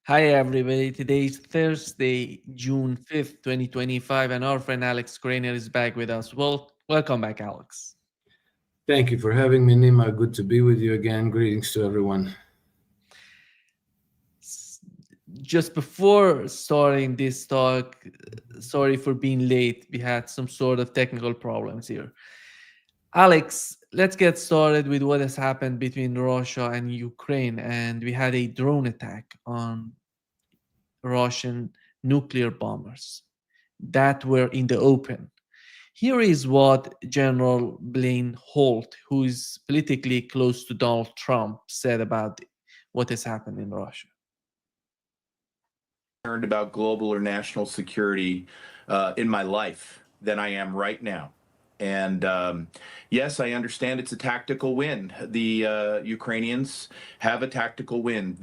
Hi, everybody. Today is Thursday, June 5th, 2025, and our friend Alex Krainer is back with us. Welcome back, Alex. Thank you for having me, Nima. Good to be with you again. Greetings to everyone. S- Just before starting this talk, sorry for being late. We had some sort of technical problems here. Alex, let's get started with what has happened between Russia and Ukraine. And we had a drone attack on Russian nuclear bombers that were in the open. Here is what General Blaine Holt, who is politically close to Donald Trump, said about what has happened in Russia. Concerned about global or national security in my life than I am right now. And yes, I understand it's a tactical win. The Ukrainians have a tactical win.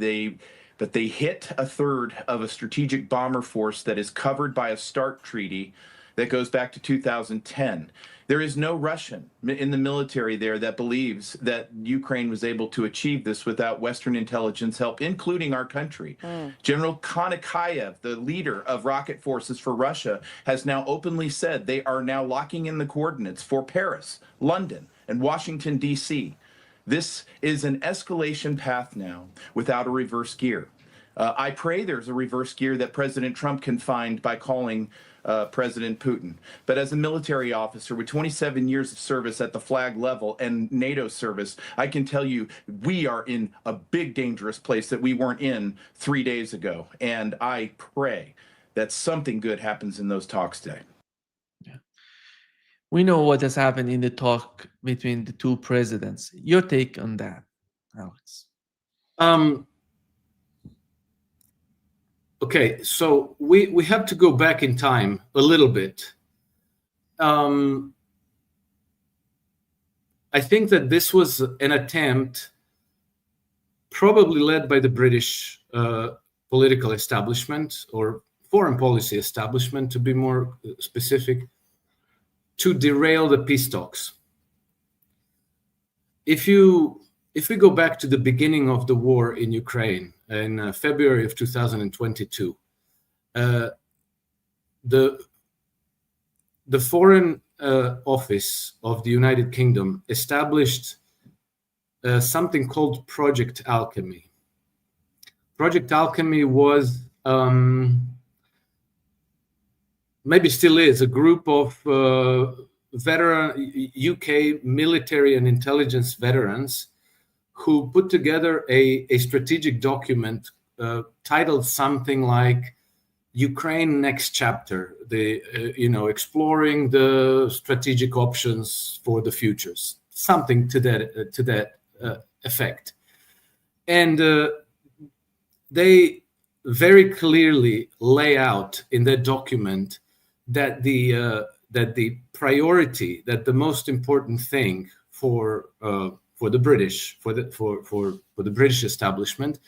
But they hit a third of a strategic bomber force that is covered by a START treaty that goes back to 2010. There is no Russian in the military there that believes that Ukraine was able to achieve this without Western intelligence help, including our country. General Konakayev, the leader of rocket forces for Russia, has now openly said they are now locking in the coordinates for Paris, London, and Washington, D.C. This is an escalation path now without a reverse gear. I pray there's a reverse gear that President Trump can find by calling President Putin. But as a military officer with 27 years of service at the flag level and NATO service, I can tell you we are in a big, dangerous place that we weren't in 3 days ago. And I pray that something good happens in those talks today. Yeah. We know what has happened in the talk between the two presidents. Your take on that, Alex? Okay, so we have to go back in time a little bit. I think that this was an attempt, probably led by the British political establishment or foreign policy establishment, to be more specific, to derail the peace talks. If we go back to the beginning of the war in Ukraine in February of 2022, the Foreign Office of the United Kingdom established something called Project Alchemy. Project Alchemy was, maybe still is, a group of veteran UK military and intelligence veterans who put together a strategic document titled something like Ukraine Next Chapter, exploring the strategic options for the futures, something to that effect. And they very clearly lay out in that document that the priority, that the most important thing for the British, for the British establishment,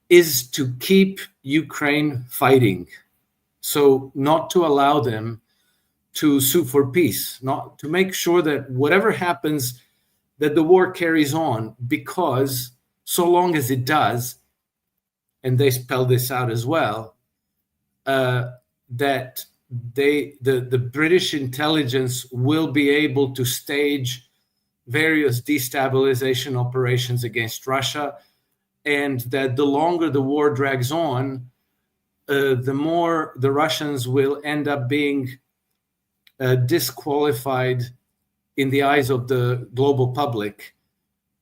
is to keep Ukraine fighting. So not to allow them to sue for peace, not to make sure that whatever happens, that the war carries on, because so long as it does, and they spell this out as well, that the British intelligence will be able to stage various destabilization operations against Russia, and that the longer the war drags on, the more the Russians will end up being disqualified in the eyes of the global public,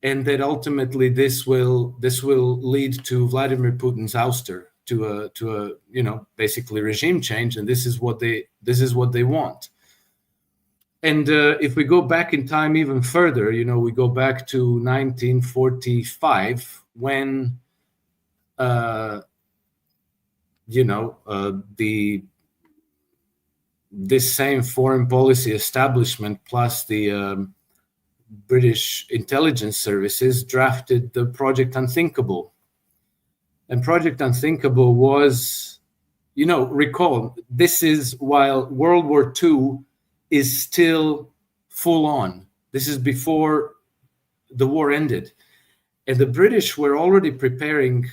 and that ultimately this will lead to Vladimir Putin's ouster, to a basically regime change, and this is what they want. And if we go back in time even further, we go back to 1945 when this same foreign policy establishment plus the British intelligence services drafted the Project Unthinkable. And Project Unthinkable was, recall, this is while World War II is still full on. This is before the war ended. And the British were already preparing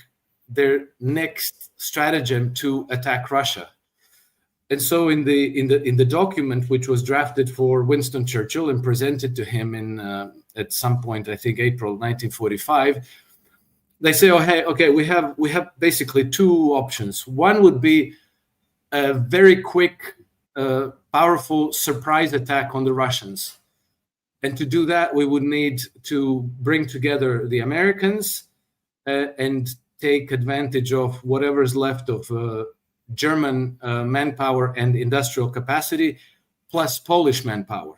their next stratagem to attack Russia. And so in the document, which was drafted for Winston Churchill and presented to him in at some point, I think April 1945, they say, oh, hey, okay, we have basically two options. One would be a very quick, powerful surprise attack on the Russians. And to do that, we would need to bring together the Americans and take advantage of whatever's left of German manpower and industrial capacity, plus Polish manpower.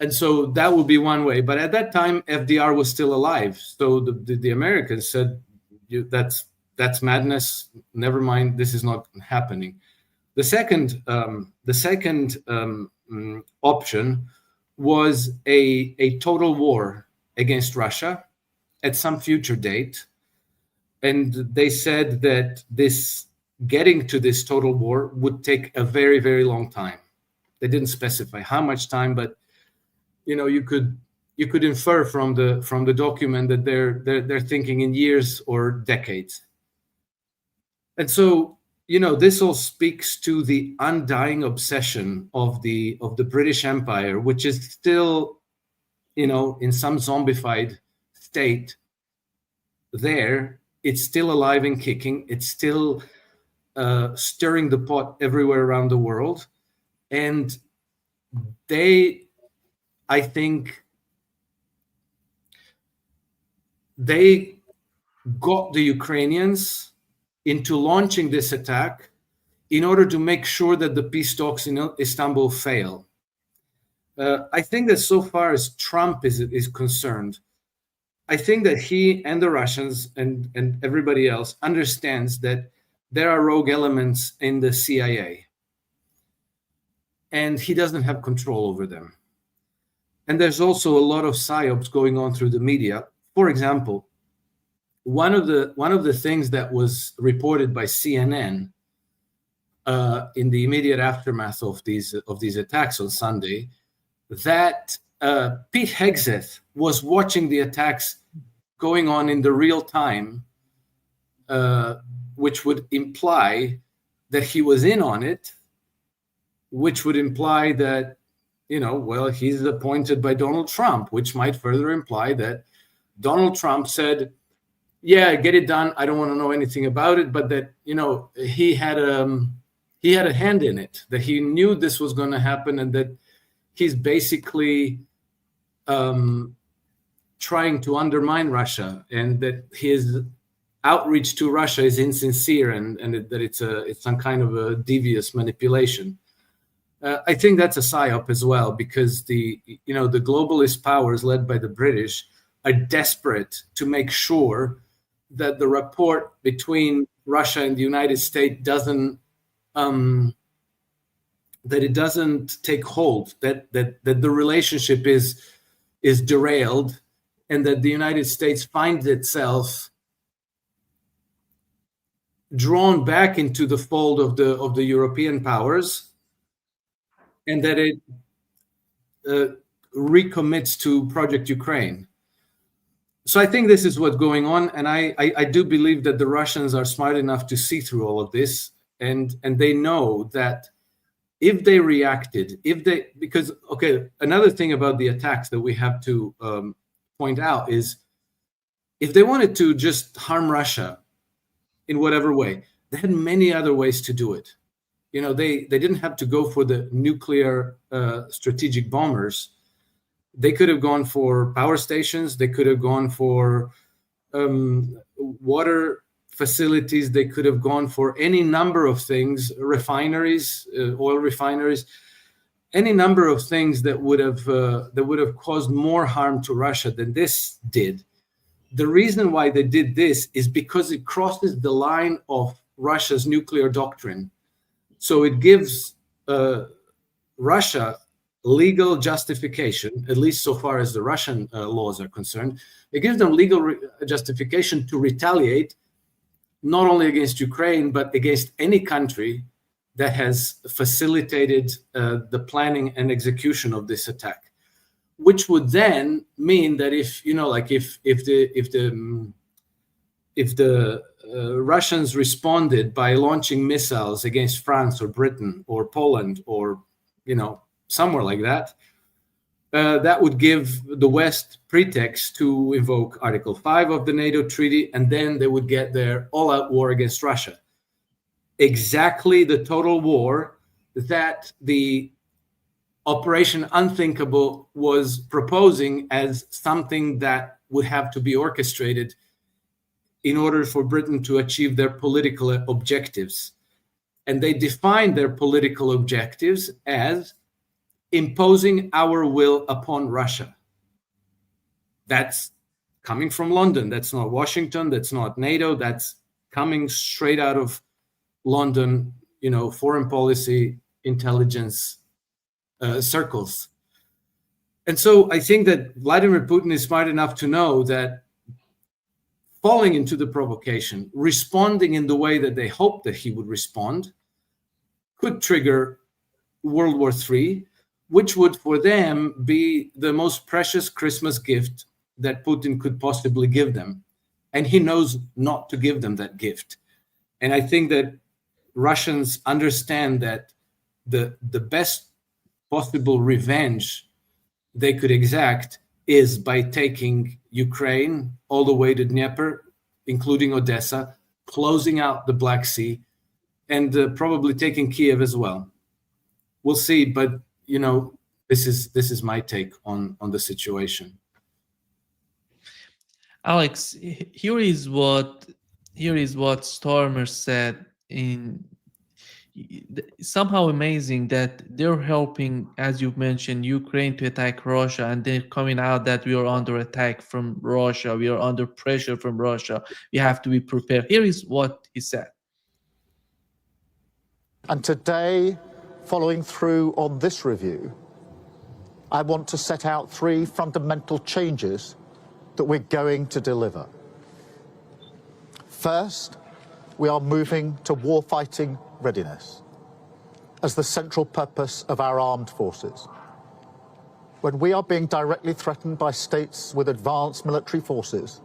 And so that would be one way. But at that time, FDR was still alive. So the Americans said, that's madness. Never mind, this is not happening. The second option was a total war against Russia at some future date. And they said that getting to this total war would take a very, very long time. They didn't specify how much time, but you could infer from the document that they're thinking in years or decades. And so this all speaks to the undying obsession of the British Empire, which is still in some zombified state there. It's still alive and kicking. It's still stirring the pot everywhere around the world. And I think they got the Ukrainians into launching this attack in order to make sure that the peace talks in Istanbul fail. I think that so far as Trump is concerned, I think that he and the Russians and everybody else understands that there are rogue elements in the CIA, and he doesn't have control over them. And there's also a lot of psyops going on through the media. For example, one of the things that was reported by CNN in the immediate aftermath of these attacks on Sunday, that Pete Hegseth was watching the attacks going on in the real time, which would imply that he was in on it, which would imply that, he's appointed by Donald Trump, which might further imply that Donald Trump said, yeah, get it done. I don't want to know anything about it, but that, he had a hand in it, that he knew this was going to happen, and that he's basically trying to undermine Russia, and that his outreach to Russia is insincere, and that it's some kind of a devious manipulation. I think that's a psyop as well, because the globalist powers led by the British are desperate to make sure that the rapport between Russia and the United States doesn't take hold, that the relationship is derailed, and that the United States finds itself drawn back into the fold of the European powers, and that it recommits to Project Ukraine. So I think this is what's going on, and I do believe that the Russians are smart enough to see through all of this, and they know that if they reacted, because another thing about the attacks that we have to point out is, if they wanted to just harm Russia in whatever way, they had many other ways to do it. They didn't have to go for the nuclear strategic bombers. They could have gone for power stations. They could have gone for water facilities. They could have gone for any number of things, refineries, oil refineries, any number of things that would have caused more harm to Russia than this did. The reason why they did this is because it crosses the line of Russia's nuclear doctrine. So it gives Russia legal justification, at least so far as the Russian laws are concerned. It gives them legal justification to retaliate, not only against Ukraine, but against any country that has facilitated the planning and execution of this attack, which would then mean that if Russians responded by launching missiles against France or Britain or Poland or somewhere like that, that would give the West pretext to invoke Article 5 of the NATO treaty, and then they would get their all-out war against Russia. Exactly the total war that the Operation Unthinkable was proposing as something that would have to be orchestrated in order for Britain to achieve their political objectives. And they defined their political objectives as imposing our will upon Russia. That's coming from London. That's not Washington. That's not NATO. That's coming straight out of London, foreign policy, intelligence circles. And so I think that Vladimir Putin is smart enough to know that falling into the provocation, responding in the way that they hoped that he would respond, could trigger World War III, which would for them be the most precious Christmas gift that Putin could possibly give them. And he knows not to give them that gift. And I think that Russians understand that the best possible revenge they could exact is by taking Ukraine all the way to Dnieper, including Odessa, closing out the Black Sea, and probably taking Kiev as well. We'll see, but this is my take on the situation. Alex, here is what Stormer said. Somehow amazing that they're helping, as you mentioned, Ukraine to attack Russia, and they're coming out that we are under attack from Russia, we are under pressure from Russia, we have to be prepared. Here is what he said. And today, following through on this review, I want to set out 3 fundamental changes that we're going to deliver. First, we are moving to warfighting readiness as the central purpose of our armed forces. When we are being directly threatened by states with advanced military forces,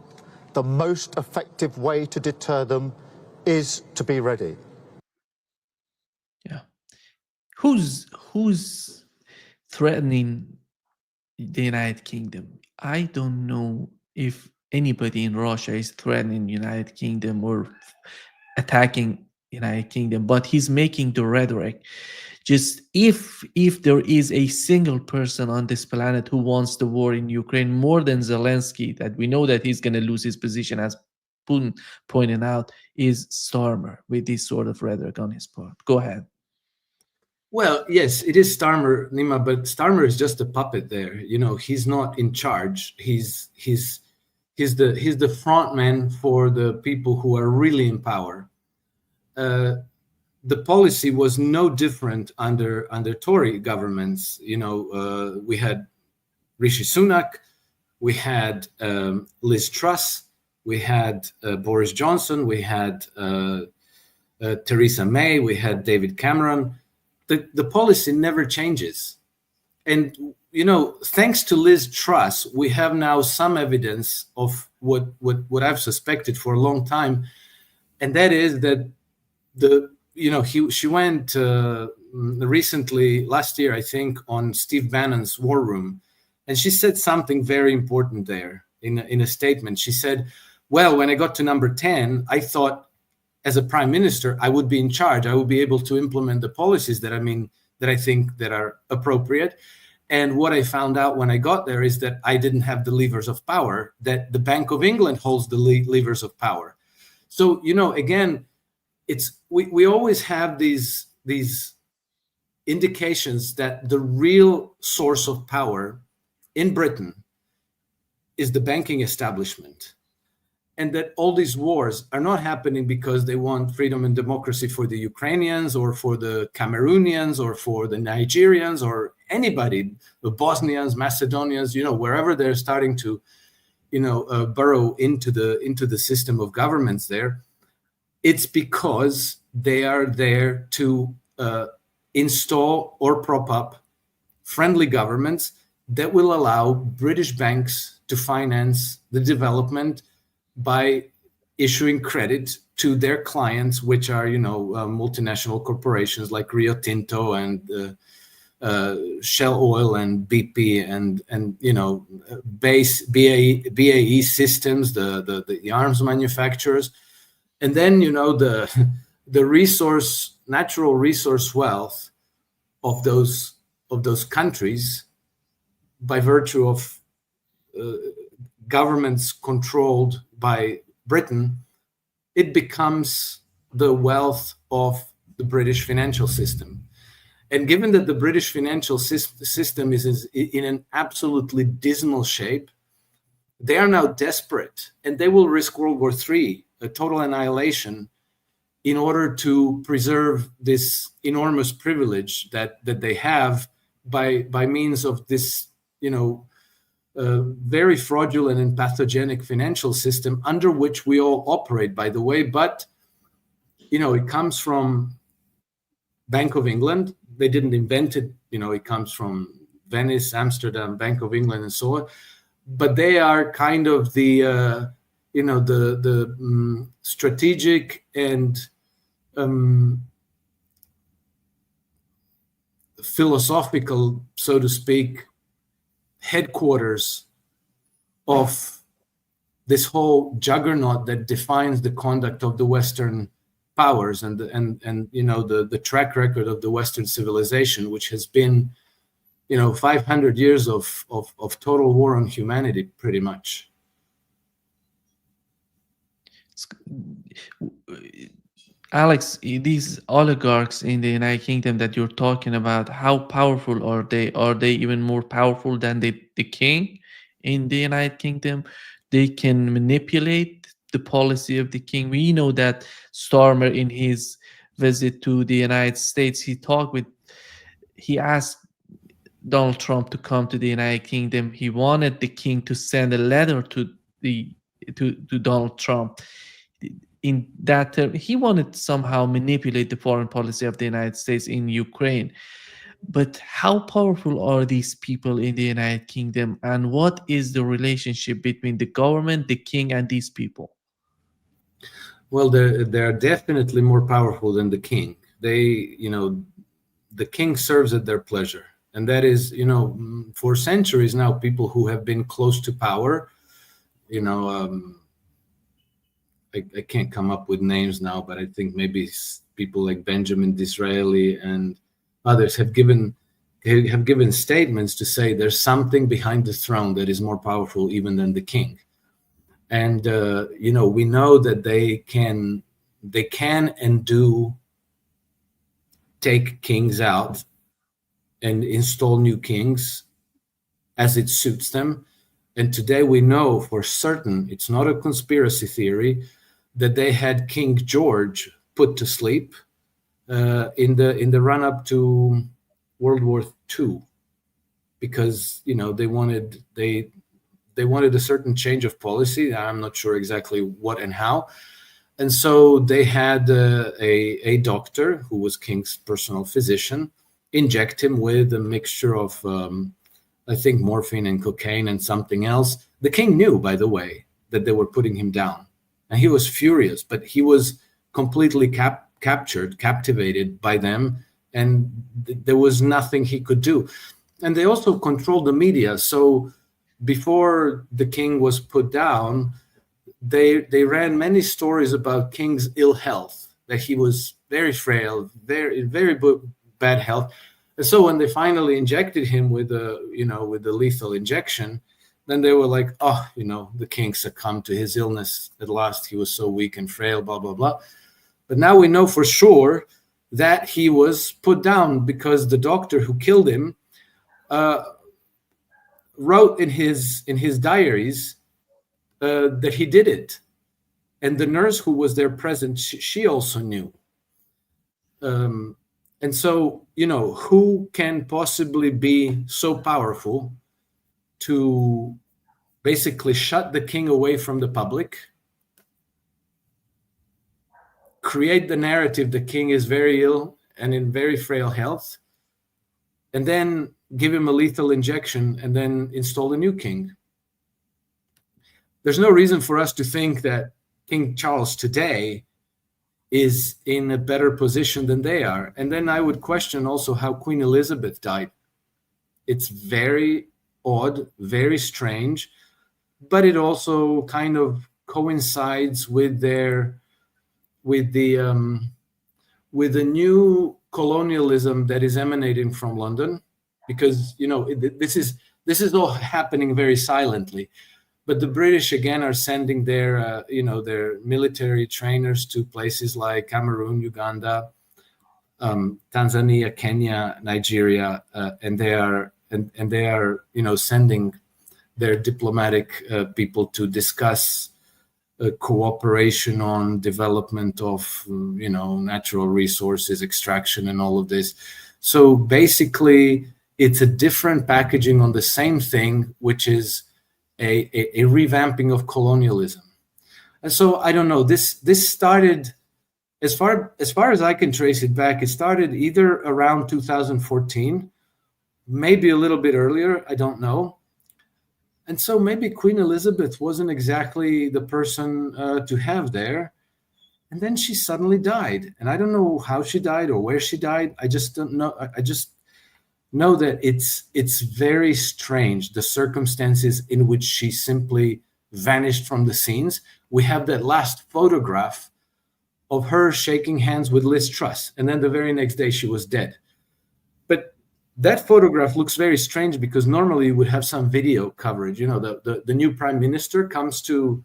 the most effective way to deter them is to be ready. Yeah. Who's threatening the United Kingdom? I don't know if anybody in Russia is threatening United Kingdom or attacking United Kingdom, but he's making the rhetoric. Just if there is a single person on this planet who wants the war in Ukraine more than Zelensky, that we know that he's going to lose his position, as Putin pointed out, is Starmer with this sort of rhetoric on his part. Go ahead. Well, yes, it is Starmer, Nima, but Starmer is just a puppet there. He's not in charge. He's the front man for the people who are really in power. The policy was no different under Tory governments. We had Rishi Sunak, we had Liz Truss, we had Boris Johnson, we had Theresa May, we had David Cameron. The policy never changes. And, thanks to Liz Truss, we have now some evidence of what I've suspected for a long time. And that is that she went recently, last year, I think, on Steve Bannon's War Room. And she said something very important there in a statement. She said, well, when I got to number 10, I thought as a prime minister, I would be in charge. I would be able to implement the policies that I think that are appropriate. And what I found out when I got there is that I didn't have the levers of power, that the Bank of England holds the levers of power. So, again, we always have these indications that the real source of power in Britain is the banking establishment. And that all these wars are not happening because they want freedom and democracy for the Ukrainians or for the Cameroonians or for the Nigerians or anybody, the Bosnians, Macedonians, wherever they're starting to, burrow into the system of governments there. It's because they are there to install or prop up friendly governments that will allow British banks to finance the development by issuing credit to their clients, which are, multinational corporations like Rio Tinto and Shell Oil and BP and BAE Systems, the arms manufacturers, and then the natural resource wealth of those countries, by virtue of governments controlled by Britain, it becomes the wealth of the British financial system. And given that the British financial system is in an absolutely dismal shape, they are now desperate, and they will risk World War III, a total annihilation, in order to preserve this enormous privilege that they have by means of this, very fraudulent and pathogenic financial system under which we all operate, by the way. But, it comes from Bank of England. They didn't invent it. It comes from Venice, Amsterdam, Bank of England, and so on. But they are kind of the strategic and philosophical, so to speak, headquarters of this whole juggernaut that defines the conduct of the Western powers and the track record of the Western civilization, which has been 500 years of total war on humanity, pretty much. Alex, these oligarchs in the United Kingdom that you're talking about, how powerful are they? Are they even more powerful than the king in the United Kingdom? They can manipulate the policy of the king. We know that Starmer, in his visit to the United States, he asked Donald Trump to come to the United Kingdom. He wanted the king to send a letter to Donald Trump. In that term, he wanted to somehow manipulate the foreign policy of the United States in Ukraine. But how powerful are these people in the United Kingdom, and what is the relationship between the government, the king, and these people? Well, they're definitely more powerful than the king. The king serves at their pleasure, and that is, for centuries now, people who have been close to power, I can't come up with names now, but I think maybe people like Benjamin Disraeli and others have given statements to say there's something behind the throne that is more powerful even than the king. And we know that they can and do take kings out and install new kings as it suits them. And today we know for certain, it's not a conspiracy theory, that they had King George put to sleep in the run-up to World War II, because they wanted a certain change of policy. I'm not sure exactly what and how, and so they had a doctor who was King's personal physician inject him with a mixture of I think morphine and cocaine and something else. The king knew, by the way, that they were putting him down. And he was furious, but he was completely captivated by them, and there was nothing he could do. And they also controlled the media. So before the king was put down, they ran many stories about King's ill health, that he was very frail, very bad health. And so when they finally injected him with the lethal injection, then they were like, oh, the king succumbed to his illness at last. He was so weak and frail, blah, blah, blah. But now we know for sure that he was put down because the doctor who killed him wrote in his diaries that he did it. And the nurse who was there present, she also knew. And so, who can possibly be so powerful to basically shut the king away from the public, create the narrative the king is very ill and in very frail health, and then give him a lethal injection and then install a new king? There's no reason for us to think that King Charles today is in a better position than they are. And then I would question also how Queen Elizabeth died. It's very odd, very strange, but it also kind of coincides with the new colonialism that is emanating from London, because this is all happening very silently. But the British again are sending their their military trainers to places like Cameroon, Uganda, Tanzania, Kenya, Nigeria, and they are sending their diplomatic people to discuss cooperation on development of natural resources, extraction, and all of this. So basically, it's a different packaging on the same thing, which is a revamping of colonialism. And so I don't know. This started, as far as I can trace it back, it started either around 2014, maybe a little bit earlier. I don't know. And so maybe Queen Elizabeth wasn't exactly the person to have there. And then she suddenly died. And I don't know how she died or where she died. I just don't know. I just know that it's very strange, the circumstances in which she simply vanished from the scenes. We have that last photograph of her shaking hands with Liz Truss. And then the very next day she was dead. But that photograph looks very strange because normally you would have some video coverage. The new prime minister comes to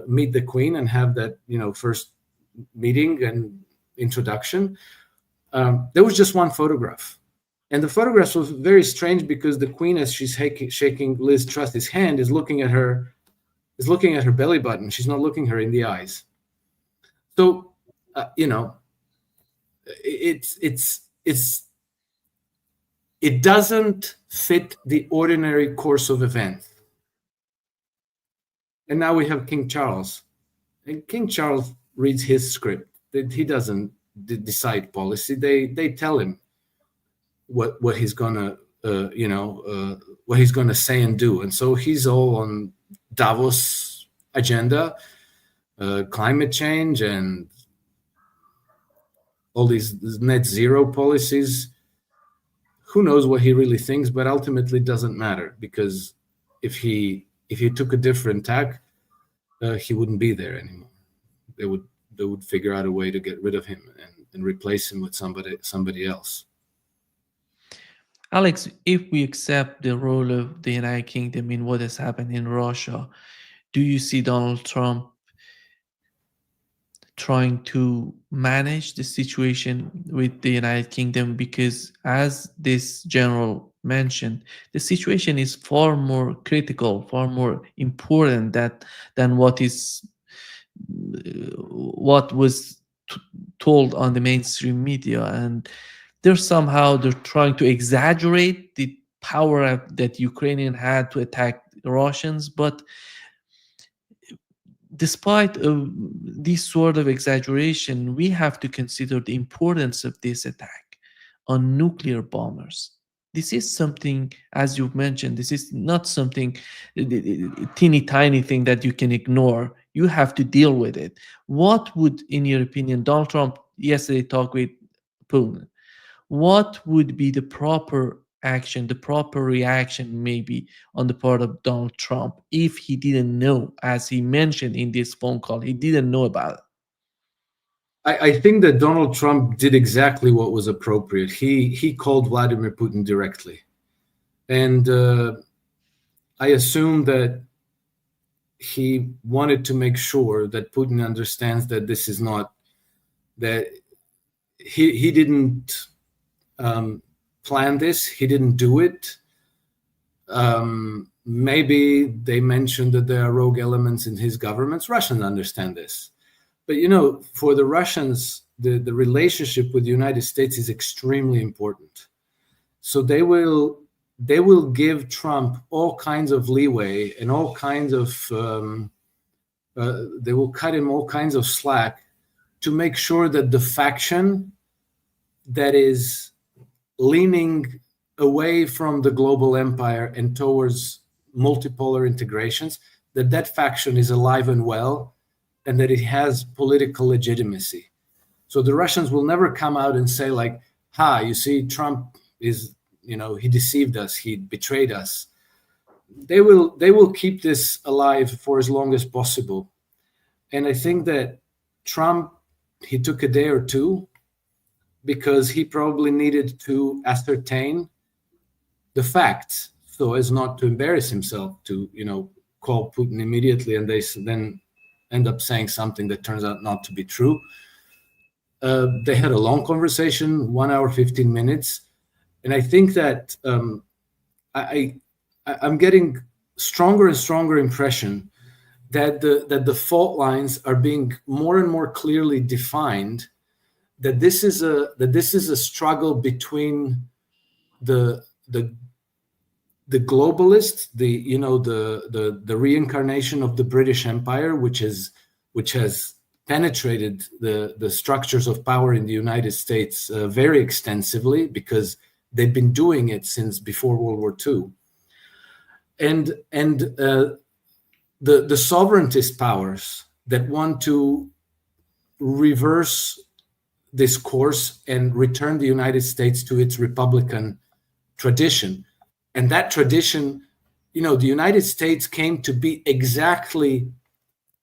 meet the queen and have that first meeting and introduction. There was just one photograph, and the photograph was very strange because the queen, as she's shaking Liz Truss's hand, is looking at her belly button. She's not looking her in the eyes. So it doesn't fit the ordinary course of events. And now we have King Charles. And King Charles reads his script. He doesn't decide policy. They tell him what he's gonna what he's gonna say and do. And so he's all on Davos agenda, climate change, and all these net zero policies. Who knows what he really thinks, but ultimately it doesn't matter, because if he took a different tack, he wouldn't be there anymore. They would figure out a way to get rid of him and replace him with somebody else. Alex, if we accept the role of the United Kingdom in what has happened in Russia, do you see Donald Trump trying to manage the situation with the United Kingdom? Because as this general mentioned, the situation is far more critical, far more important than what was told on the mainstream media. And they're trying to exaggerate the power that Ukrainian had to attack the Russians. But despite this sort of exaggeration, we have to consider the importance of this attack on nuclear bombers. This is something, as you've mentioned, this is not something, teeny tiny thing that you can ignore. You have to deal with it. What would, in your opinion, Donald Trump yesterday talked with Putin, what would be the proper action, the proper reaction maybe on the part of Donald Trump if he didn't know, as he mentioned in this phone call, he didn't know about it? I think that Donald Trump did exactly what was appropriate. He called Vladimir Putin directly. And I assume that he wanted to make sure that Putin understands that this is not, that he didn't plan this, he didn't do it. Maybe they mentioned that there are rogue elements in his governments. Russians understand this. But, for the Russians, the relationship with the United States is extremely important. So they will give Trump all kinds of leeway and all kinds of, they will cut him all kinds of slack to make sure that the faction that is leaning away from the global empire and towards multipolar integrations, that faction is alive and well and that it has political legitimacy. So the Russians will never come out and say like, "Ha, you see, Trump is, he deceived us, he betrayed us." They will keep this alive for as long as possible. And I think that Trump, he took a day or two because he probably needed to ascertain the facts so as not to embarrass himself to, call Putin immediately, and they then end up saying something that turns out not to be true. They had a long conversation, 1 hour, 15 minutes. And I think that I'm getting stronger and stronger impression that the fault lines are being more and more clearly defined, that this is a struggle between the globalist, the reincarnation of the British Empire, which has penetrated the structures of power in the United States very extensively, because they've been doing it since before World War II, and the sovereigntist powers that want to reverse this course and return the United States to its republican tradition. And that tradition, the United States came to be exactly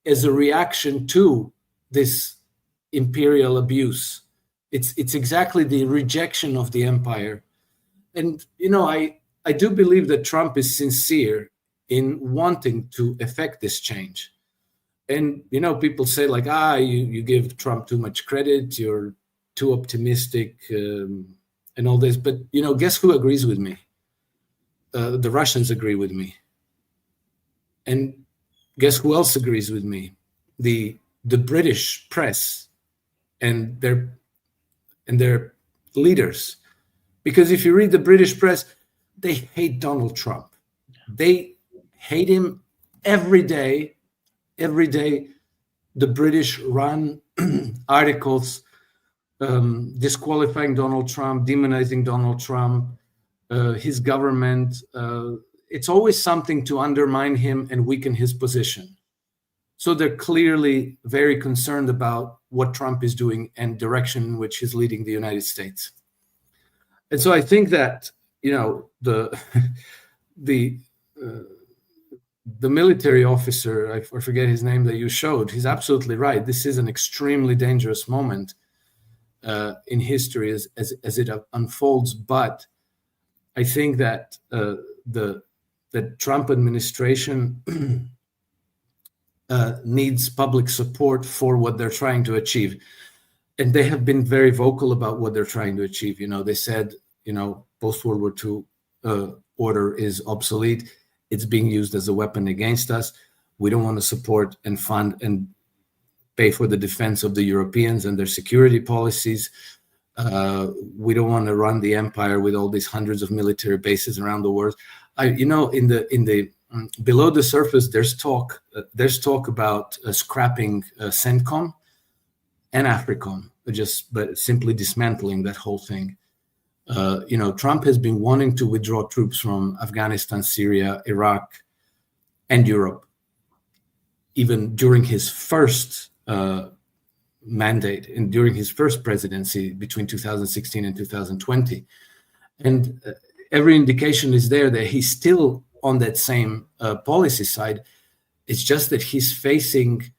as a reaction to this imperial abuse. It's exactly the rejection of the empire. And, I do believe that Trump is sincere in wanting to effect this change. And, people say like, you give Trump too much credit, you're too optimistic, and all this. But, guess who agrees with me? The Russians agree with me. And guess who else agrees with me? The British press and their leaders. Because if you read the British press, they hate Donald Trump. They hate him every day. Every day, the British run articles disqualifying Donald Trump, demonizing Donald Trump, his government. It's always something to undermine him and weaken his position. So they're clearly very concerned about what Trump is doing and direction in which he's leading the United States. And so I think that, the military officer, I forget his name, that you showed, he's absolutely right. This is an extremely dangerous moment in history as it unfolds. But I think that the Trump administration needs public support for what they're trying to achieve. And they have been very vocal about what they're trying to achieve. They said, post-World War II order is obsolete. It's being used as a weapon against us. We don't want to support and fund and pay for the defense of the Europeans and their security policies. We don't want to run the empire with all these hundreds of military bases around the world. In the below the surface, there's talk about scrapping CENTCOM and AFRICOM, but simply dismantling that whole thing. Trump has been wanting to withdraw troops from Afghanistan, Syria, Iraq, and Europe, even during his first mandate and during his first presidency between 2016 and 2020. And every indication is there that he's still on that same policy side. It's just that he's facing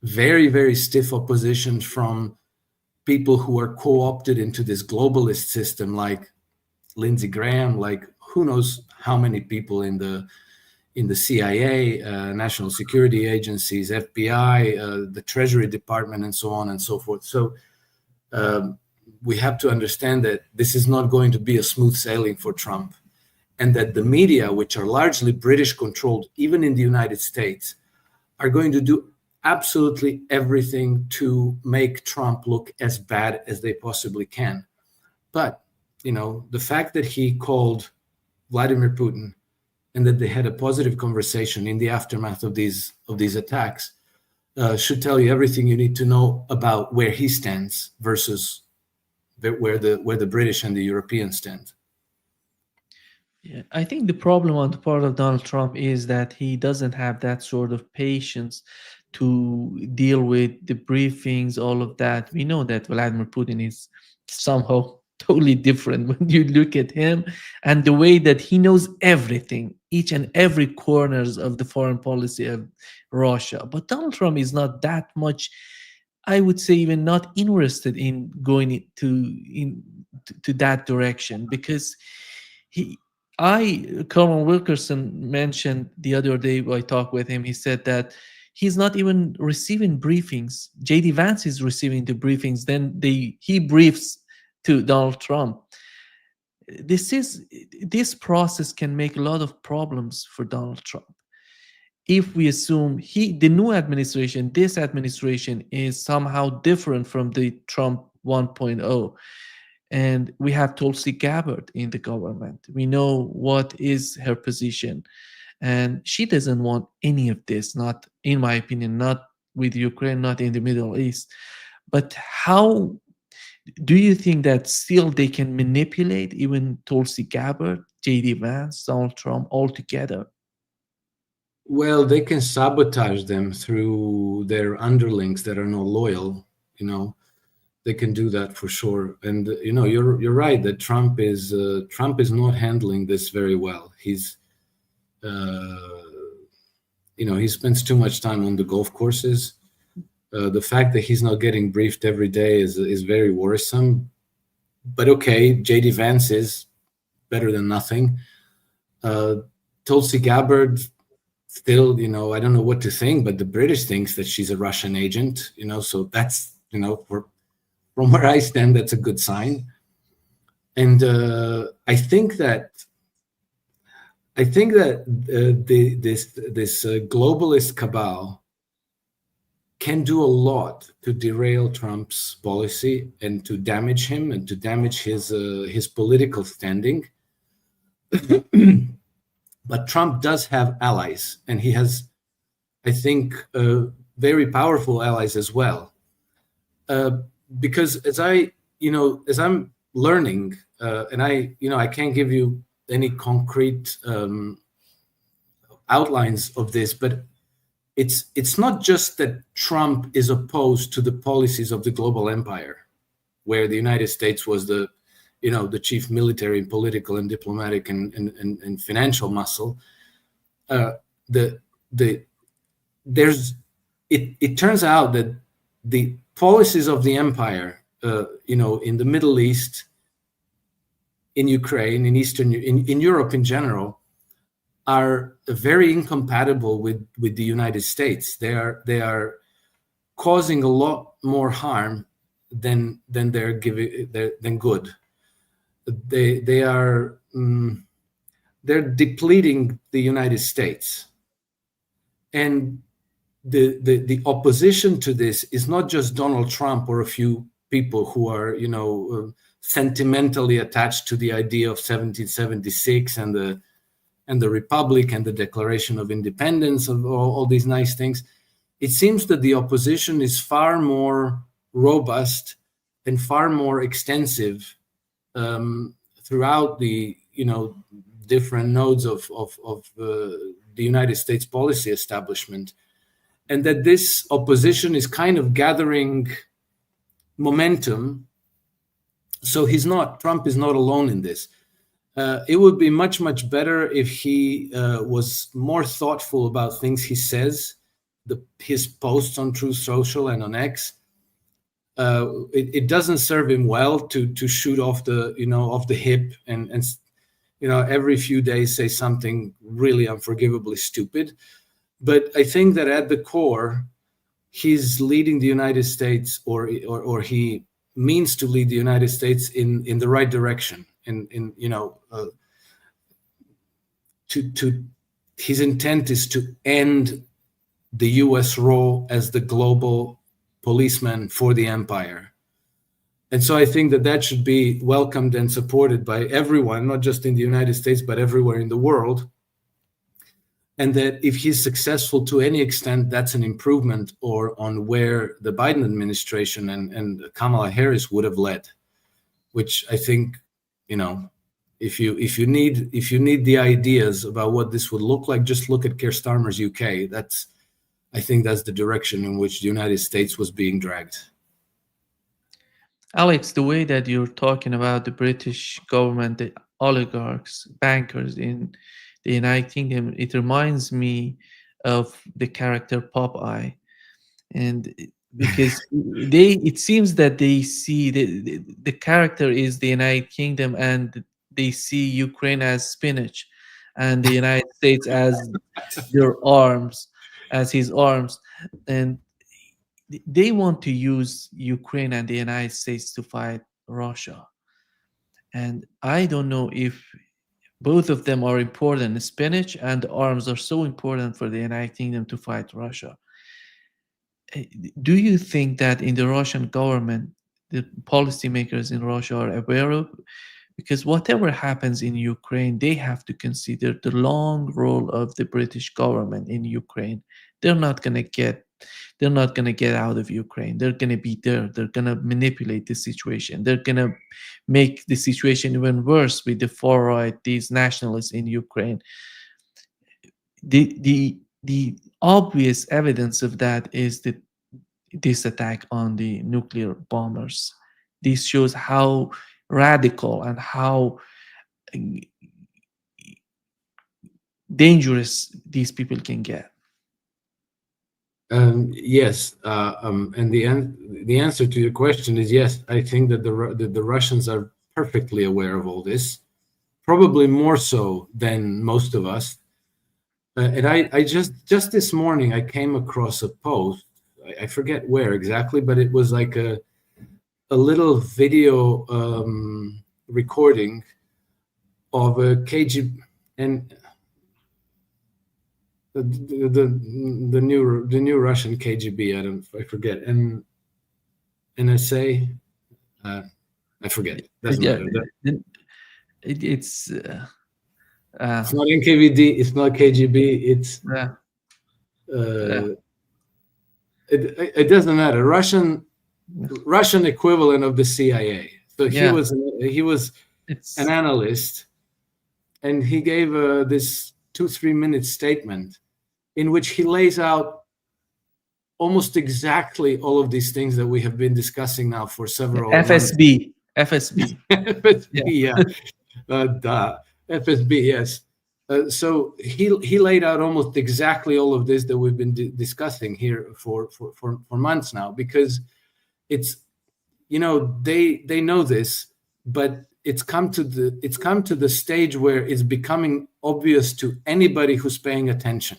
very, very stiff opposition from people who are co-opted into this globalist system, like Lindsey Graham, like who knows how many people in the CIA, national security agencies, FBI, the Treasury Department, and so on and so forth. So we have to understand that this is not going to be a smooth sailing for Trump, and that the media, which are largely British controlled, even in the United States, are going to do absolutely everything to make Trump look as bad as they possibly can. But, the fact that he called Vladimir Putin and that they had a positive conversation in the aftermath of these attacks should tell you everything you need to know about where he stands versus where the British and the Europeans stand. Yeah, I think the problem on the part of Donald Trump is that he doesn't have that sort of patience to deal with the briefings, all of that. We know that Vladimir Putin is somehow totally different when you look at him and the way that he knows everything, each and every corners of the foreign policy of Russia. But Donald Trump is not that much, I would say, even not interested in going to that direction, because Colonel Wilkerson mentioned the other day when I talked with him, he said that he's not even receiving briefings. JD Vance is receiving the briefings, then he briefs to Donald Trump. This process can make a lot of problems for Donald Trump. If we assume the new administration, this administration is somehow different from the Trump 1.0, and we have Tulsi Gabbard in the government. We know what is her position, and she doesn't want any of this, not, in my opinion, not with Ukraine, not in the Middle East. But how do you think that still they can manipulate even Tulsi Gabbard, JD Vance, Donald Trump all together? Well, they can sabotage them through their underlings that are not loyal. They can do that for sure. And you're right that Trump is not handling this very well. He's he spends too much time on the golf courses. The fact that he's not getting briefed every day is very worrisome. But okay, JD Vance is better than nothing. Tulsi Gabbard, still, I don't know what to think, but the British thinks that she's a Russian agent, so that's, from where I stand, that's a good sign. And I think that this globalist cabal can do a lot to derail Trump's policy and to damage him and to damage his political standing. But Trump does have allies, and he has, I think, very powerful allies as well. Because as I'm learning, and I can't give you any concrete outlines of this, but it's not just that Trump is opposed to the policies of the global empire, where the United States was the chief military and political and diplomatic and financial muscle. It turns out that the policies of the empire, in the Middle East, in Ukraine, in Europe in general, are very incompatible with the United States. They are causing a lot more harm than they're good. They're depleting the United States, and the opposition to this is not just Donald Trump or a few people who are sentimentally attached to the idea of 1776 and the Republic and the Declaration of Independence, of all these nice things. It seems that the opposition is far more robust and far more extensive throughout the different nodes of the United States policy establishment, and that this opposition is kind of gathering momentum. So Trump is not alone in this. It would be much, much better if he was more thoughtful about things he says, his posts on Truth Social and on X. It doesn't serve him well to shoot off the hip and every few days say something really unforgivably stupid. But I think that at the core, he's leading the United States, or he means to lead the United States in the right direction. His intent is to end the U.S. role as the global policeman for the empire. And so I think that should be welcomed and supported by everyone, not just in the United States, but everywhere in the world. And that if he's successful to any extent, that's an improvement on where the Biden administration and Kamala Harris would have led, which I think, if you need the ideas about what this would look like, just look at Keir Starmer's UK. I think that's the direction in which the United States was being dragged. Alex, the way that you're talking about the British government, the oligarchs, bankers in the United Kingdom, it reminds me of the character Popeye. And because it seems that they see the character is the United Kingdom, and they see Ukraine as spinach and the United States as their arms, as his arms. And they want to use Ukraine and the United States to fight Russia. And I don't know if both of them are important. Spinach and arms are so important for the United Kingdom to fight Russia. Do you think that in the Russian government, the policymakers in Russia are aware of? Because whatever happens in Ukraine, they have to consider the long role of the British government in Ukraine. They're not going to get out of Ukraine. They're going to be there. They're going to manipulate the situation. They're going to make the situation even worse with the far right, these nationalists in Ukraine. The obvious evidence of that is this attack on the nuclear bombers. This shows how radical and how dangerous these people can get. Yes, and the answer to your question is yes. I think that the Russians are perfectly aware of all this, probably more so than most of us. And I just this morning I came across a post. I forget where exactly, but it was like a little video recording of a KGB and the new Russian KGB. I forget, and NSA. I forget. Doesn't matter. It's not NKVD. It's not KGB. It's it doesn't matter. Russian equivalent of the CIA. So he was an analyst, and he gave this 2-3 minute statement in which he lays out almost exactly all of these things that we have been discussing now for several FSB. FSB, yeah. FSB, yes. So he laid out almost exactly all of this that we've been discussing here for months now, because it's, they know this, but it's come to the stage where it's becoming obvious to anybody who's paying attention.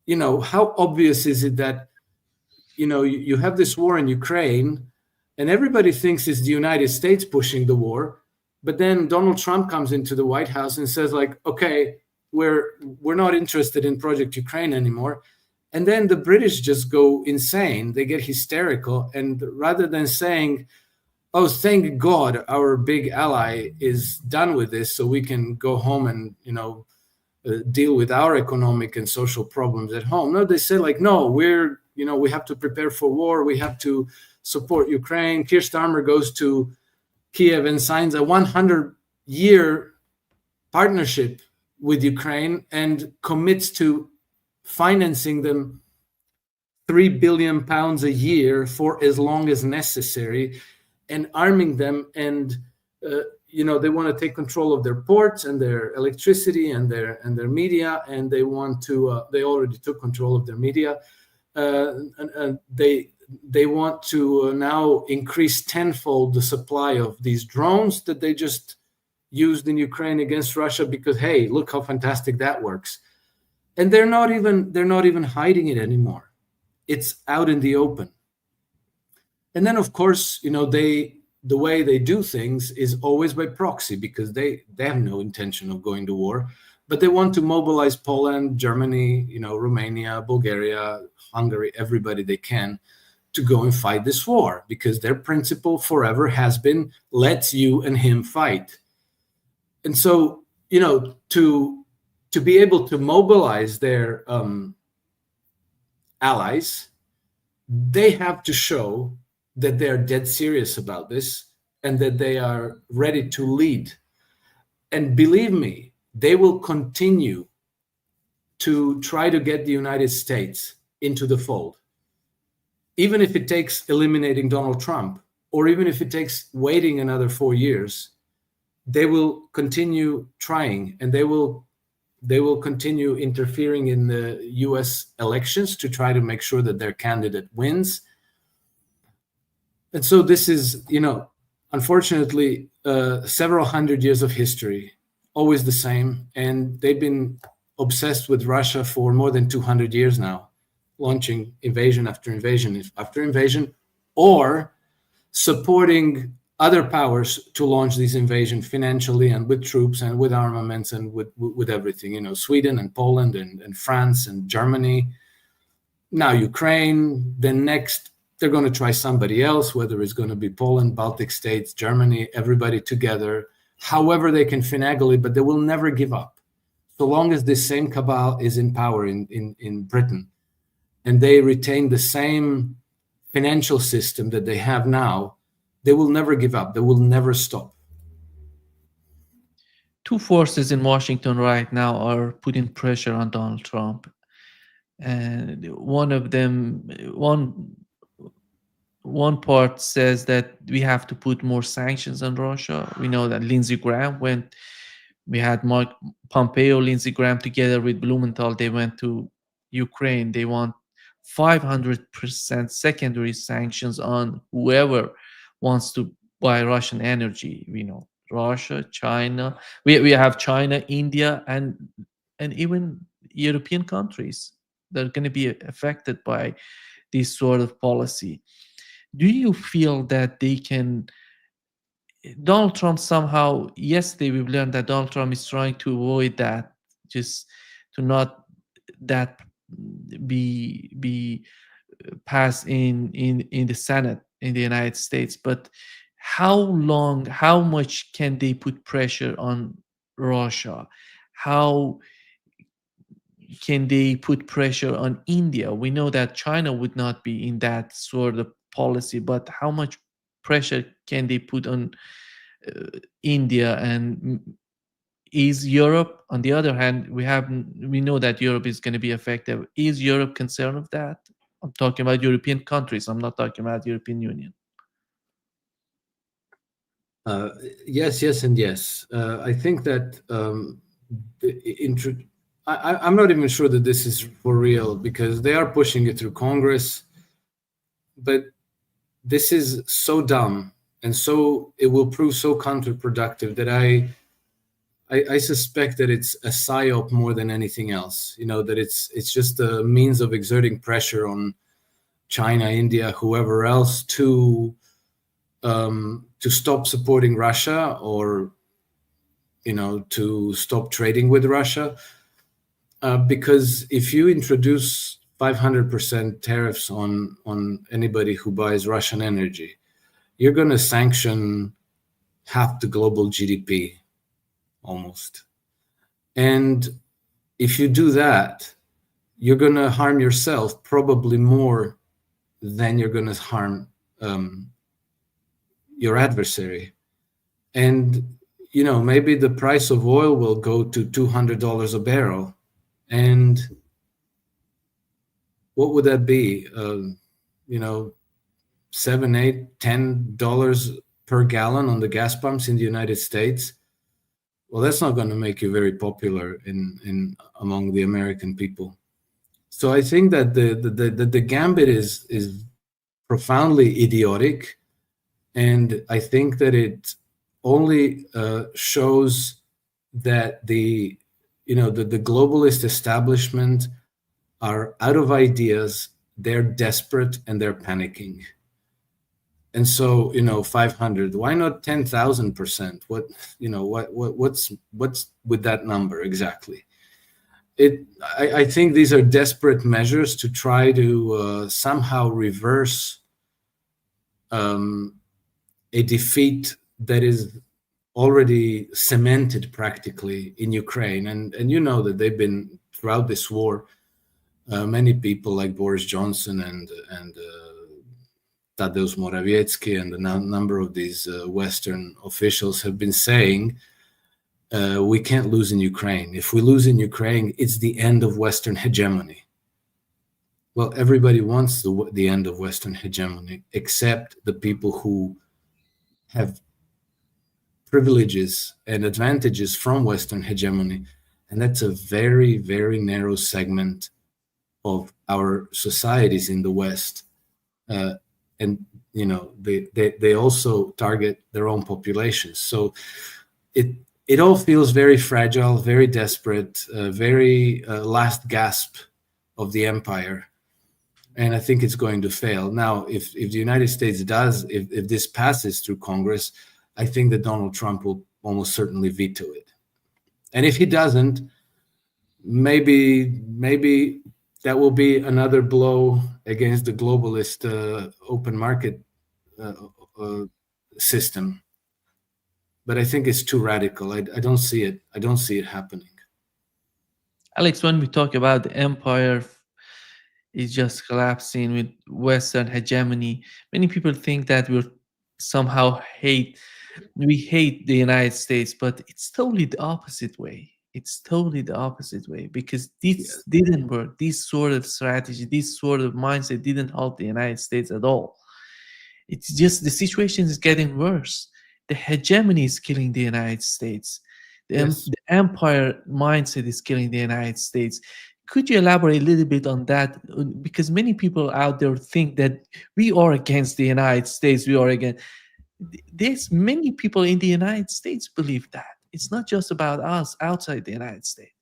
How obvious is it that you have this war in Ukraine, and everybody thinks it's the United States pushing the war, but then Donald Trump comes into the White House and says, like, okay, we're not interested in Project Ukraine anymore. And then the British just go insane. They get hysterical. And rather than saying, oh, thank God our big ally is done with this, so we can go home and, deal with our economic and social problems at home. No, they say, like, no, we have to prepare for war. We have to support Ukraine. Keir Starmer goes to Kiev and signs a 100-year partnership with Ukraine and commits to financing them £3 billion a year for as long as necessary, and arming them. And they want to take control of their ports and their electricity and their media, and they want to. They already took control of their media. And they want to now increase tenfold the supply of these drones that they just used in Ukraine against Russia, because, hey, look how fantastic that works. And they're not even hiding it anymore. It's out in the open. And then, of course, the way they do things is always by proxy, because they have no intention of going to war, but they want to mobilize Poland, Germany, Romania, Bulgaria, Hungary, everybody they can, to go and fight this war, because their principle forever has been, let's you and him fight. And so, to be able to mobilize their allies, they have to show that they're dead serious about this and that they are ready to lead. And believe me, they will continue to try to get the United States into the fold. Even if it takes eliminating Donald Trump, or even if it takes waiting another 4 years, they will continue trying, and they will continue interfering in the US elections to try to make sure that their candidate wins. And so this is, unfortunately, several hundred years of history, always the same. And they've been obsessed with Russia for more than 200 years now, launching invasion after invasion after invasion, or supporting other powers to launch these invasions financially and with troops and with armaments and with everything. Sweden and Poland and France and Germany, now Ukraine, then next they're going to try somebody else, whether it's going to be Poland, Baltic states, Germany, everybody together, however they can finagle it, but they will never give up. So long as this same cabal is in power in Britain, and they retain the same financial system that they have now, they will never give up. They will never stop. Two forces in Washington right now are putting pressure on Donald Trump. And one of them, one part says that we have to put more sanctions on Russia. We know that Lindsey Graham we had Mark Pompeo, Lindsey Graham together with Blumenthal, they went to Ukraine. They want 500% secondary sanctions on whoever wants to buy Russian energy. We know Russia, China. We have China, India, and even European countries that are going to be affected by this sort of policy. Do you feel that they can? Donald Trump somehow, yesterday we've learned that Donald Trump is trying to avoid that, just to not that be passed in the Senate in the United States. But how much can they put pressure on Russia? How can they put pressure on India? We know that China would not be in that sort of policy, but how much pressure can they put on India? And is Europe, on the other hand, we know that Europe is going to be affected. Is Europe concerned of that? I'm talking about European countries. I'm not talking about European Union. Yes, and yes. I think that I'm not even sure that this is for real, because they are pushing it through Congress, but this is so dumb, and so it will prove so counterproductive that I suspect that it's a psyop more than anything else. That it's just a means of exerting pressure on China, India, whoever else to stop supporting Russia, or to stop trading with Russia. Because if you introduce 500% tariffs on anybody who buys Russian energy, you're going to sanction half the global GDP, almost. And if you do that, you're going to harm yourself probably more than you're going to harm your adversary. And, maybe the price of oil will go to $200 a barrel. And what would that be? $7, $8, $10 per gallon on the gas pumps in the United States. Well, that's not going to make you very popular in among the American people. So I think that the gambit is profoundly idiotic, and I think that it only shows that the globalist establishment are out of ideas, they're desperate, and they're panicking. And so, 500, why not 10,000%? What's with that number exactly? I think these are desperate measures to try to somehow reverse a defeat that is already cemented practically in Ukraine. And that they've been, throughout this war, many people like Boris Johnson and Tadeusz Morawiecki and a number of these Western officials have been saying, we can't lose in Ukraine. If we lose in Ukraine, it's the end of Western hegemony. well, everybody wants the end of Western hegemony, except the people who have privileges and advantages from Western hegemony. And that's a very, very narrow segment of our societies in the West. And, you know, they also target their own populations. So it all feels very fragile, very desperate, very last gasp of the empire. And I think it's going to fail. Now, if the United States does, if this passes through Congress, I think that Donald Trump will almost certainly veto it. And if he doesn't, maybe that will be another blow against the globalist open market system. But I think it's too radical. I don't see it. I don't see it happening. Alex, when we talk about the empire is just collapsing with Western hegemony, many people think that we hate the United States, but it's totally the opposite way. It's totally the opposite way, because this didn't work. This sort of strategy, this sort of mindset didn't help the United States at all. It's just the situation is getting worse. The hegemony is killing the United States. The empire mindset is killing the United States. Could you elaborate a little bit on that? Because many people out there think that we are against the United States. We are against. There's many people in the United States believe that. It's not just about us outside the United States.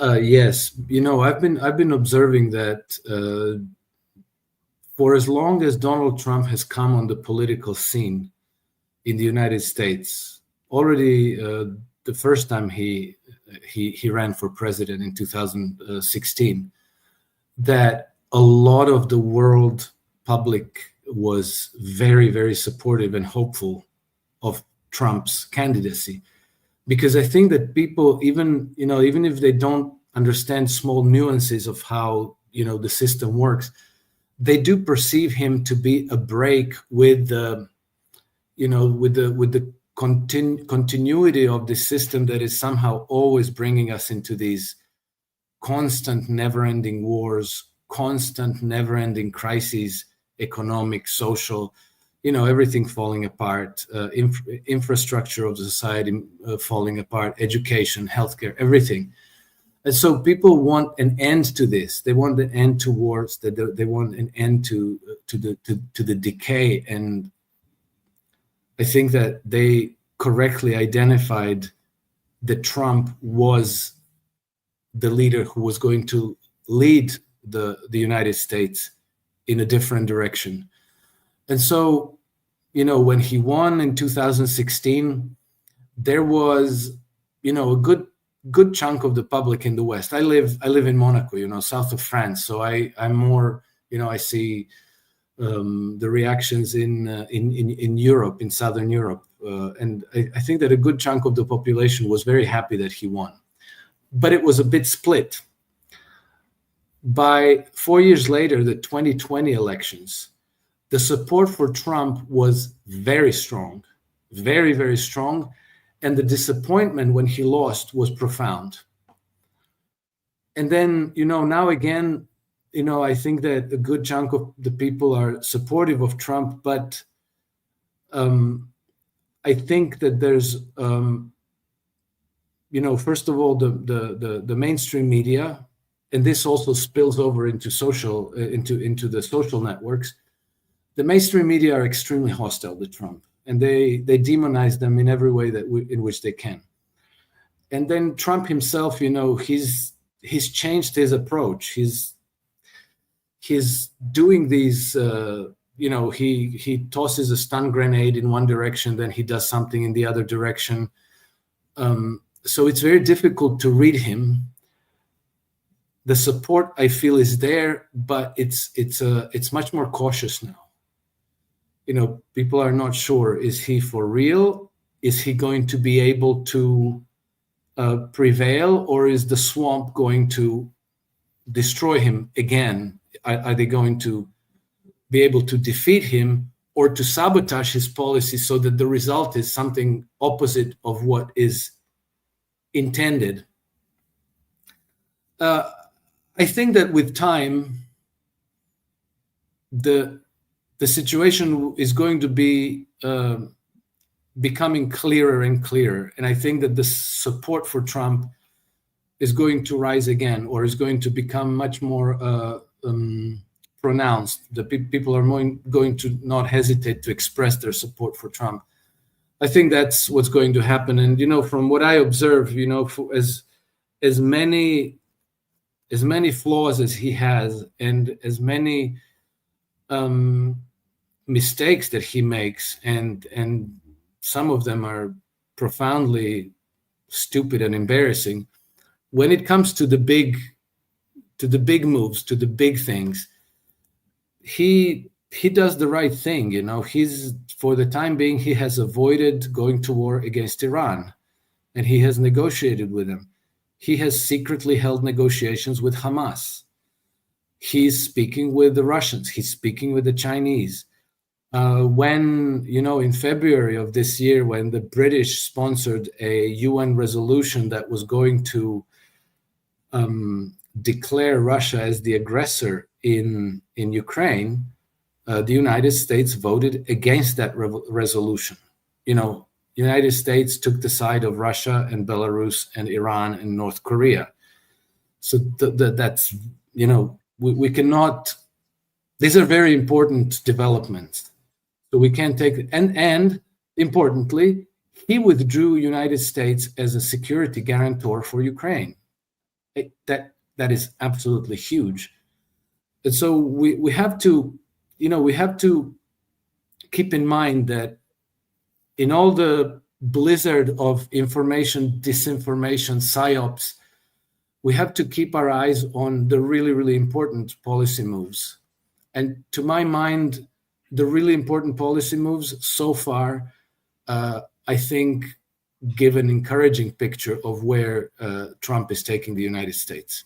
Yes, you know, I've been observing that for as long as Donald Trump has come on the political scene in the United States, already the first time he ran for president in 2016, that a lot of the world public was very, very supportive and hopeful of Trump's candidacy, because I think that people, even if they don't understand small nuances of how, you know, the system works, they do perceive him to be a break with the, you know, with the continuity of the system that is somehow always bringing us into these constant, never-ending wars, constant, never-ending crises, economic, social, you know, everything falling apart, infrastructure of the society falling apart, education, healthcare, everything. And so people want an end to this. They want an end to wars. They want an end to the decay. And I think that they correctly identified that Trump was the leader who was going to lead the United States in a different direction. And so, you know, when he won in 2016, there was, you know, a good chunk of the public in the West. I live in Monaco, you know, south of France. So I'm more, you know, I see the reactions in Europe, in Southern Europe. And I think that a good chunk of the population was very happy that he won. But it was a bit split. By 4 years later, the 2020 elections, the support for Trump was very strong, very, very strong. And the disappointment when he lost was profound. And then, you know, now again, you know, I think that a good chunk of the people are supportive of Trump, but I think that there's, you know, first of all, the mainstream media, and this also spills over into into the social networks. The mainstream media are extremely hostile to Trump, and they demonize them in every way in which they can. And then Trump himself, you know, he's changed his approach. He's doing these, you know, he tosses a stun grenade in one direction, then he does something in the other direction. So it's very difficult to read him. The support, I feel, is there, but it's much more cautious now. You know, people are not sure, is he for real? Is he going to be able to prevail, or is the swamp going to destroy him again? Are they going to be able to defeat him or to sabotage his policy so that the result is something opposite of what is intended? I think that with time, the situation is going to be becoming clearer and clearer, and I think that the support for Trump is going to rise again, or is going to become much more pronounced. The people are going to not hesitate to express their support for Trump. I think that's what's going to happen. And from what I observe, as many flaws as he has, and as many mistakes that he makes, and some of them are profoundly stupid and embarrassing. When it comes to the big moves, to the big things, he does the right thing. He's, for the time being, he has avoided going to war against Iran, and he has negotiated with them. He has secretly held negotiations with Hamas. He's speaking with the Russians. He's speaking with the Chinese. When, in February of this year, when the British sponsored a UN resolution that was going to declare Russia as the aggressor in Ukraine, the United States voted against that resolution. United States took the side of Russia and Belarus and Iran and North Korea. So that's, we cannot, these are very important developments. So we can't take, and importantly, he withdrew United States as a security guarantor for Ukraine. That is absolutely huge. And so we have to, we have to keep in mind that in all the blizzard of information, disinformation, psyops, we have to keep our eyes on the really, really important policy moves. And to my mind, the really important policy moves so far, I think, give an encouraging picture of where Trump is taking the United States.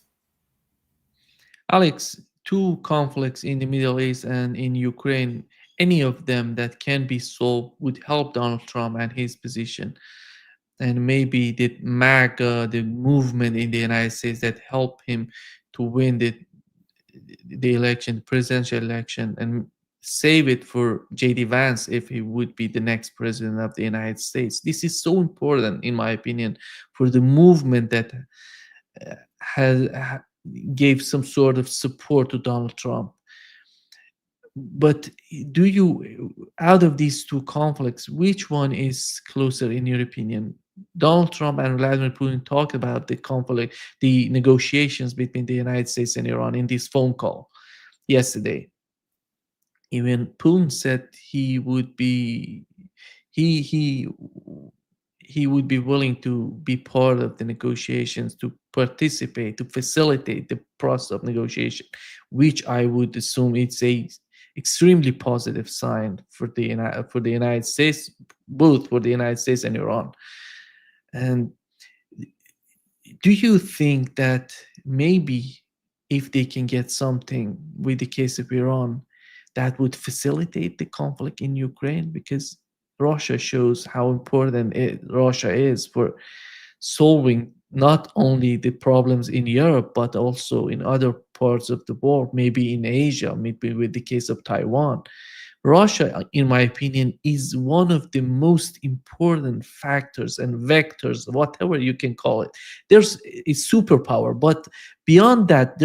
Alex, two conflicts in the Middle East and in Ukraine, any of them that can be solved would help Donald Trump and his position. And maybe the MAGA, the movement in the United States that helped him to win the election, presidential election, and save it for J.D. Vance if he would be the next president of the United States. This is so important, in my opinion, for the movement that gave some sort of support to Donald Trump. But do you, out of these two conflicts, which one is closer in your opinion? Donald Trump and Vladimir Putin talked about the conflict, the negotiations between the United States and Iran in this phone call yesterday. Even Putin said he would be willing to be part of the negotiations, to participate, to facilitate the process of negotiation, which I would assume it's a extremely positive sign for the United States, both for the United States and Iran. And do you think that maybe if they can get something with the case of Iran, that would facilitate the conflict in Ukraine? Because Russia shows how important Russia is for solving not only the problems in Europe, but also in other parts of the world, maybe in Asia, maybe with the case of Taiwan. Russia, in my opinion, is one of the most important factors and vectors, whatever you can call it. There's a superpower, but beyond that,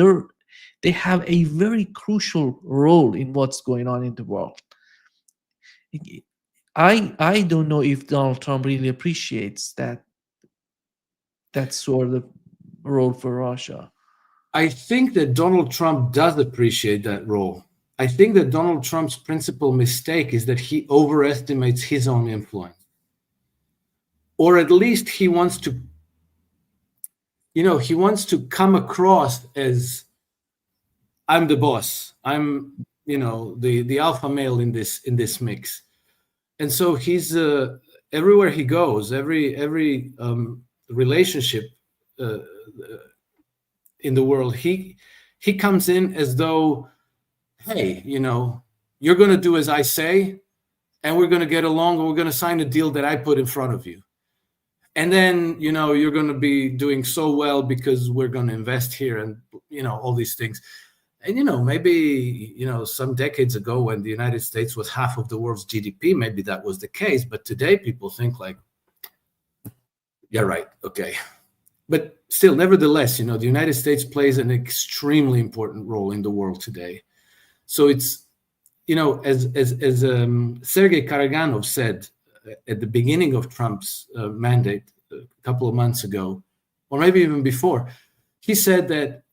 they have a very crucial role in what's going on in the world. I don't know if Donald Trump really appreciates that sort of role for Russia. I think that Donald Trump does appreciate that role. I think that Donald Trump's principal mistake is that he overestimates his own influence. Or at least he wants to come across as, I'm the boss. I'm, the alpha male in this mix. And so he's everywhere he goes, every relationship in the world, he comes in as though, hey, you're going to do as I say, and we're going to get along, and we're going to sign a deal that I put in front of you. and then you're going to be doing so well because we're going to invest here, and all these things. And maybe some decades ago, when the United States was half of the world's GDP, maybe that was the case. But today people think like, yeah, right, okay. But still, nevertheless, the United States plays an extremely important role in the world today. So it's, as Sergei Karaganov said at the beginning of Trump's mandate a couple of months ago, or maybe even before, he said that,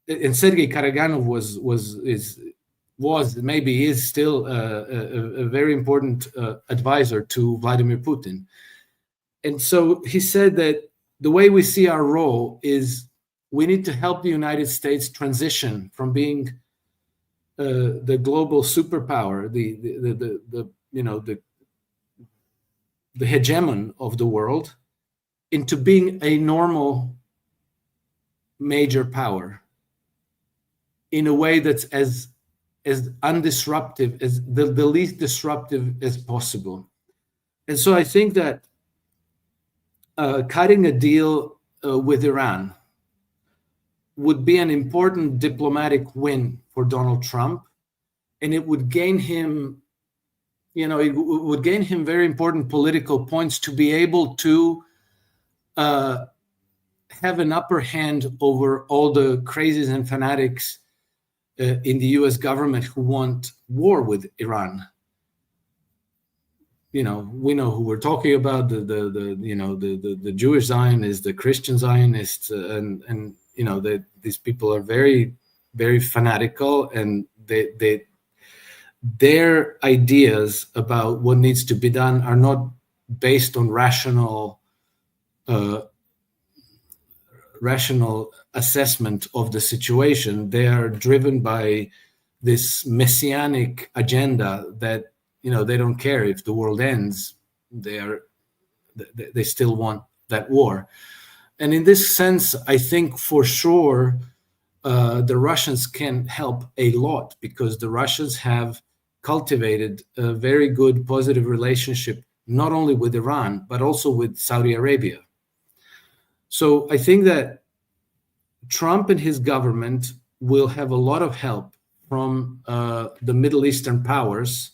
and Sergei Karaganov is still a very important advisor to Vladimir Putin. And so he said that the way we see our role is we need to help the United States transition from being the global superpower, the hegemon of the world, into being a normal major power in a way that's as undisruptive, as the least disruptive as possible. And so I think that cutting a deal with Iran would be an important diplomatic win for Donald Trump, and it would gain him, very important political points to be able to have an upper hand over all the crazies and fanatics in the U.S. government who want war with Iran. We know who we're talking about: the Jewish Zionists, the Christian Zionists, and these people are very, very fanatical, and their ideas about what needs to be done are not based on rational assessment of the situation. They are driven by this messianic agenda that they don't care if the world ends. They still want that war. And in this sense, I think for sure the Russians can help a lot, because the Russians have cultivated a very good positive relationship, not only with Iran, but also with Saudi Arabia. So I think that Trump and his government will have a lot of help from the Middle Eastern powers,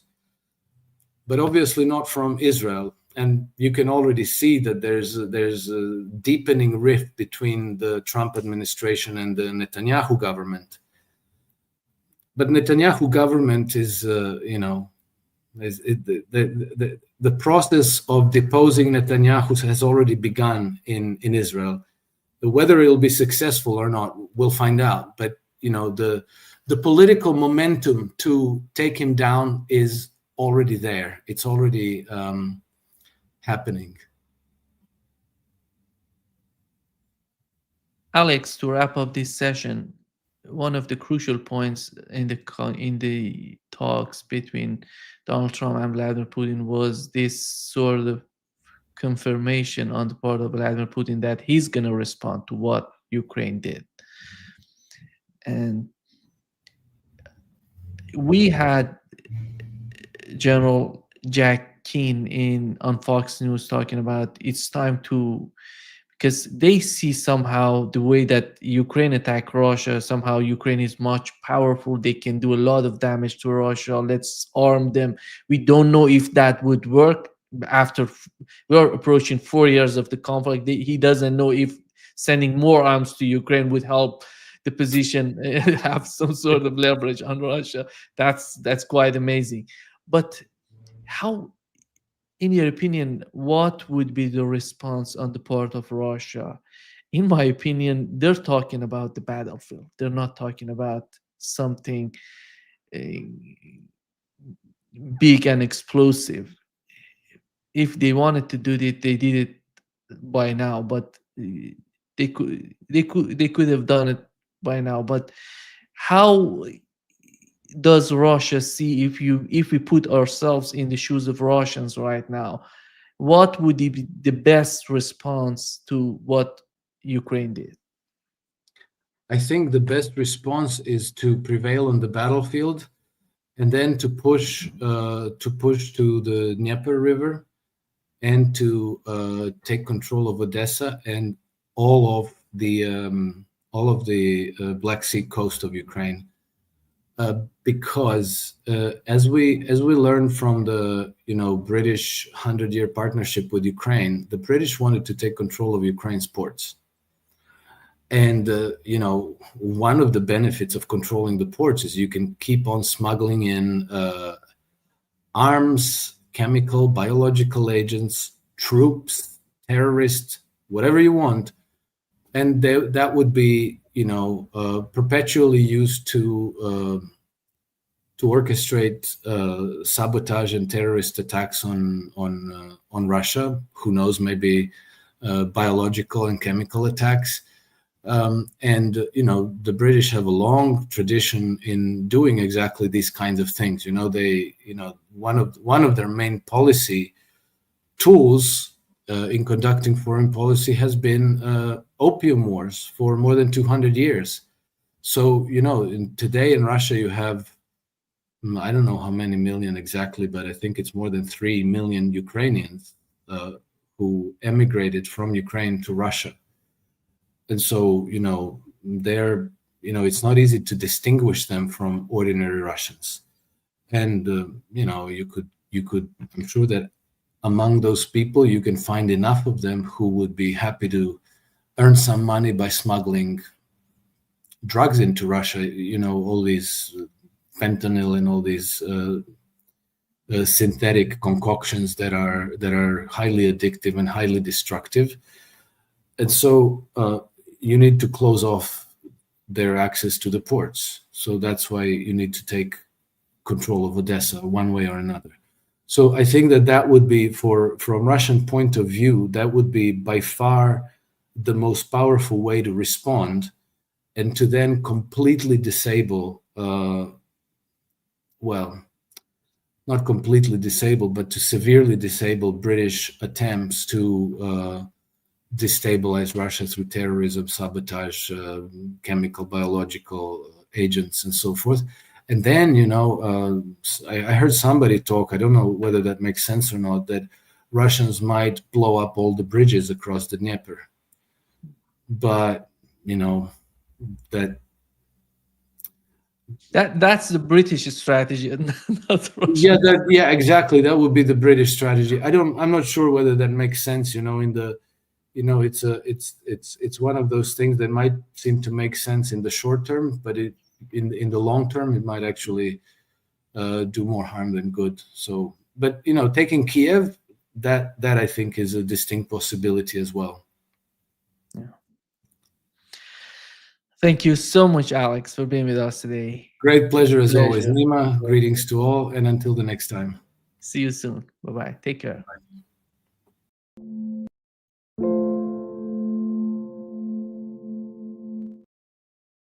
but obviously not from Israel. And you can already see that there's a deepening rift between the Trump administration and the Netanyahu government. But Netanyahu government is, the process of deposing Netanyahu has already begun in Israel. Whether it'll be successful or not, we'll find out. But the political momentum to take him down is already there. It's already happening. Alex, to wrap up this session, one of the crucial points in the talks between Donald Trump and Vladimir Putin was this sort of confirmation on the part of Vladimir Putin that he's going to respond to what Ukraine did. And we had General Jack Keane on Fox News talking about it's time to, because they see somehow the way that Ukraine attacked Russia, somehow Ukraine is much powerful. They can do a lot of damage to Russia. Let's arm them. We don't know if that would work. After we're approaching 4 years of the conflict, he doesn't know if sending more arms to Ukraine would help the position have some sort of leverage on Russia. That's quite amazing. But how, in your opinion, what would be the response on the part of Russia? In my opinion, they're talking about the battlefield. They're not talking about something big and explosive. If they wanted to do it, they did it by now. But they could have done it by now. But how does Russia see, if we put ourselves in the shoes of Russians right now, what would be the best response to what Ukraine did? I think the best response is to prevail on the battlefield, and then to push to the Dnieper River, and to take control of Odessa and all of the Black Sea coast of Ukraine. Because as we learned from the British 100-year partnership with Ukraine, the British wanted to take control of Ukraine's ports. And one of the benefits of controlling the ports is you can keep on smuggling in arms, chemical, biological agents, troops, terrorists, whatever you want, and that would be perpetually used to orchestrate sabotage and terrorist attacks on Russia. Who knows? Maybe biological and chemical attacks. And the British have a long tradition in doing exactly these kinds of things. They one of their main policy tools in conducting foreign policy has been opium wars for more than 200 years. So today in Russia you have, I don't know how many million exactly, but I think it's more than 3 million Ukrainians who emigrated from Ukraine to Russia. And so, they're, it's not easy to distinguish them from ordinary Russians. And, you could, I'm sure that among those people, you can find enough of them who would be happy to earn some money by smuggling drugs into Russia, all these fentanyl and all these synthetic concoctions that are highly addictive and highly destructive. And so you need to close off their access to the ports. So that's why you need to take control of Odessa one way or another. So I think that would be, from Russian point of view, that would be by far the most powerful way to respond, and to then completely disable, well, not completely disable, but to severely disable British attempts to destabilize Russia through terrorism, sabotage, chemical, biological agents, and so forth. And then, I heard somebody talk, I don't know whether that makes sense or not, that Russians might blow up all the bridges across the Dnieper. But, that's the British strategy, not Russian. Yeah, exactly. That would be the British strategy. I'm not sure whether that makes sense, it's one of those things that might seem to make sense in the short term, but in the long term, it might actually do more harm than good. So, but taking Kiev, that I think is a distinct possibility as well. Yeah. Thank you so much, Alex, for being with us today. Great pleasure as always, Nima. Greetings to all, and until the next time. See you soon. Bye-bye. Take care. Bye.